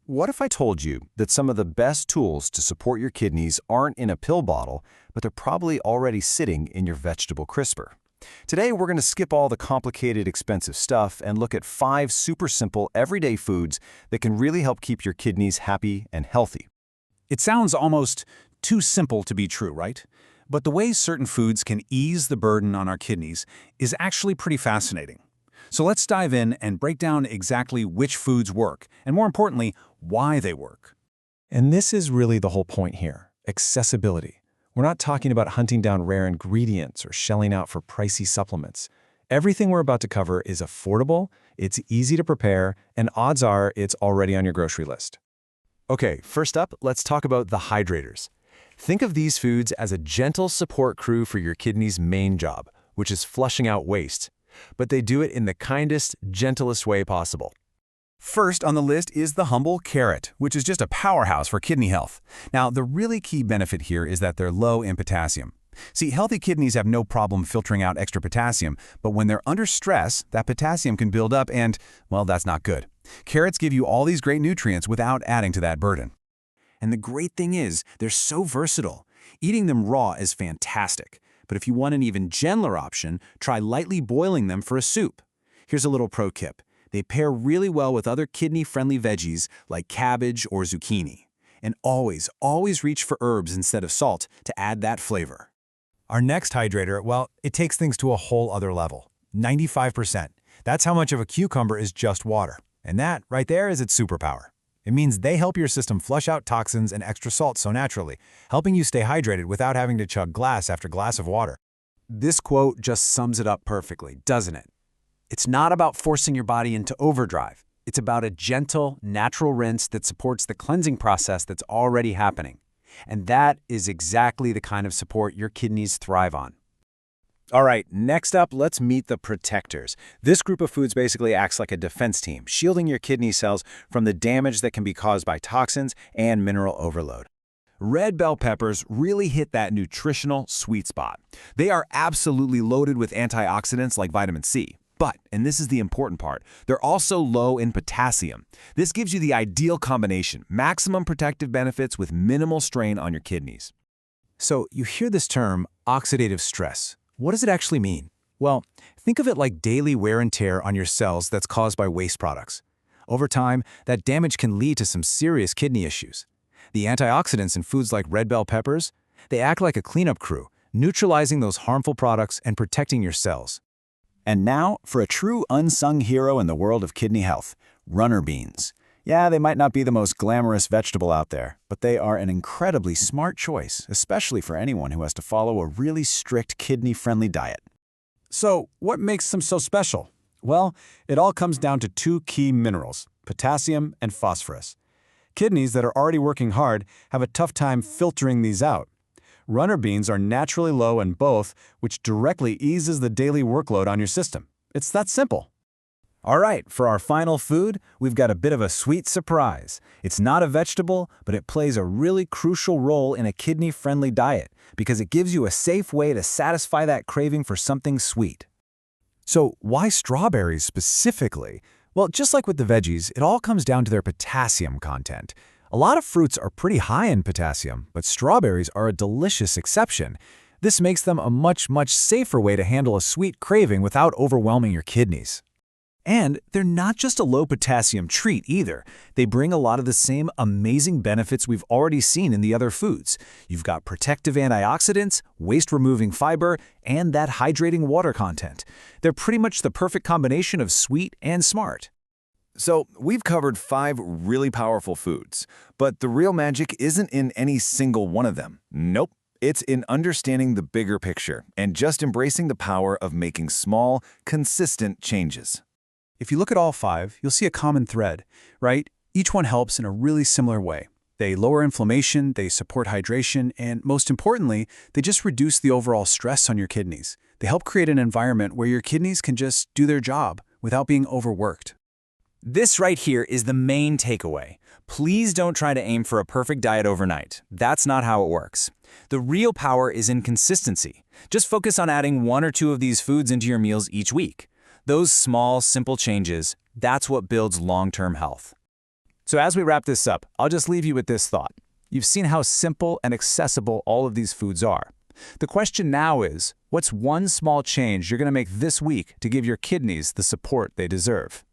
What if I told you that some of the best tools to support your kidneys aren't in a pill bottle, but they're probably already sitting in your vegetable crisper? Today, we're going to skip all the complicated, expensive stuff and look at 5 super simple, everyday foods that can really help keep your kidneys happy and healthy. It sounds almost too simple to be true, right? But the way certain foods can ease the burden on our kidneys is actually pretty fascinating. So let's dive in and break down exactly which foods work, and more importantly, why they work. And this is really the whole point here, accessibility. We're not talking about hunting down rare ingredients or shelling out for pricey supplements. Everything we're about to cover is affordable, it's easy to prepare, and odds are it's already on your grocery list. Okay, first up, let's talk about the hydrators. Think of these foods as a gentle support crew for your kidney's main job, which is flushing out waste. But they do it in the kindest, gentlest way possible. First on the list is the humble carrot, which is just a powerhouse for kidney health. Now, the really key benefit here is that they're low in potassium. See, healthy kidneys have no problem filtering out extra potassium, but when they're under stress, that potassium can build up and, well, that's not good. Carrots give you all these great nutrients without adding to that burden. And the great thing is, they're so versatile. Eating them raw is fantastic. But if you want an even gentler option, try lightly boiling them for a soup. Here's a little pro tip. They pair really well with other kidney-friendly veggies like cabbage or zucchini. And always reach for herbs instead of salt to add that flavor. Our next hydrator, well, it takes things to a whole other level. 95%. That's how much of a cucumber is just water. And that, right there, is its superpower. It means they help your system flush out toxins and extra salt so naturally, helping you stay hydrated without having to chug glass after glass of water. This quote just sums it up perfectly, doesn't it? It's not about forcing your body into overdrive. It's about a gentle, natural rinse that supports the cleansing process that's already happening. And that is exactly the kind of support your kidneys thrive on. All right, next up, let's meet the protectors. This group of foods basically acts like a defense team, shielding your kidney cells from the damage that can be caused by toxins and mineral overload. Red bell peppers really hit that nutritional sweet spot. They are absolutely loaded with antioxidants like vitamin C. But, and this is the important part, they're also low in potassium. This gives you the ideal combination, maximum protective benefits with minimal strain on your kidneys. So you hear this term, oxidative stress. What does it actually mean? Well, think of it like daily wear and tear on your cells that's caused by waste products. Over time, that damage can lead to some serious kidney issues. The antioxidants in foods like red bell peppers, they act like a cleanup crew, neutralizing those harmful products and protecting your cells. And now, for a true unsung hero in the world of kidney health, runner beans. Yeah, they might not be the most glamorous vegetable out there, but they are an incredibly smart choice, especially for anyone who has to follow a really strict kidney-friendly diet. So, what makes them so special? Well, it all comes down to 2 key minerals, potassium and phosphorus. Kidneys that are already working hard have a tough time filtering these out. Runner beans are naturally low in both, which directly eases the daily workload on your system. It's that simple. All right, for our final food, we've got a bit of a sweet surprise. It's not a vegetable, but it plays a really crucial role in a kidney-friendly diet because it gives you a safe way to satisfy that craving for something sweet. So why strawberries specifically? Well, just like with the veggies, it all comes down to their potassium content. A lot of fruits are pretty high in potassium, but strawberries are a delicious exception. This makes them a much safer way to handle a sweet craving without overwhelming your kidneys. And they're not just a low potassium treat either. They bring a lot of the same amazing benefits we've already seen in the other foods. You've got protective antioxidants, waste-removing fiber, and that hydrating water content. They're pretty much the perfect combination of sweet and smart. So, we've covered 5 really powerful foods, but the real magic isn't in any single one of them. Nope. It's in understanding the bigger picture and just embracing the power of making small, consistent changes. If you look at all 5, you'll see a common thread, right? Each one helps in a really similar way. They lower inflammation, they support hydration, and most importantly, they just reduce the overall stress on your kidneys. They help create an environment where your kidneys can just do their job without being overworked. This right here is the main takeaway. Please don't try to aim for a perfect diet overnight. That's not how it works. The real power is in consistency. Just focus on adding 1 or 2 of these foods into your meals each week. Those small, simple changes, that's what builds long-term health. So as we wrap this up, I'll just leave you with this thought. You've seen how simple and accessible all of these foods are. The question now is, what's one small change you're going to make this week to give your kidneys the support they deserve?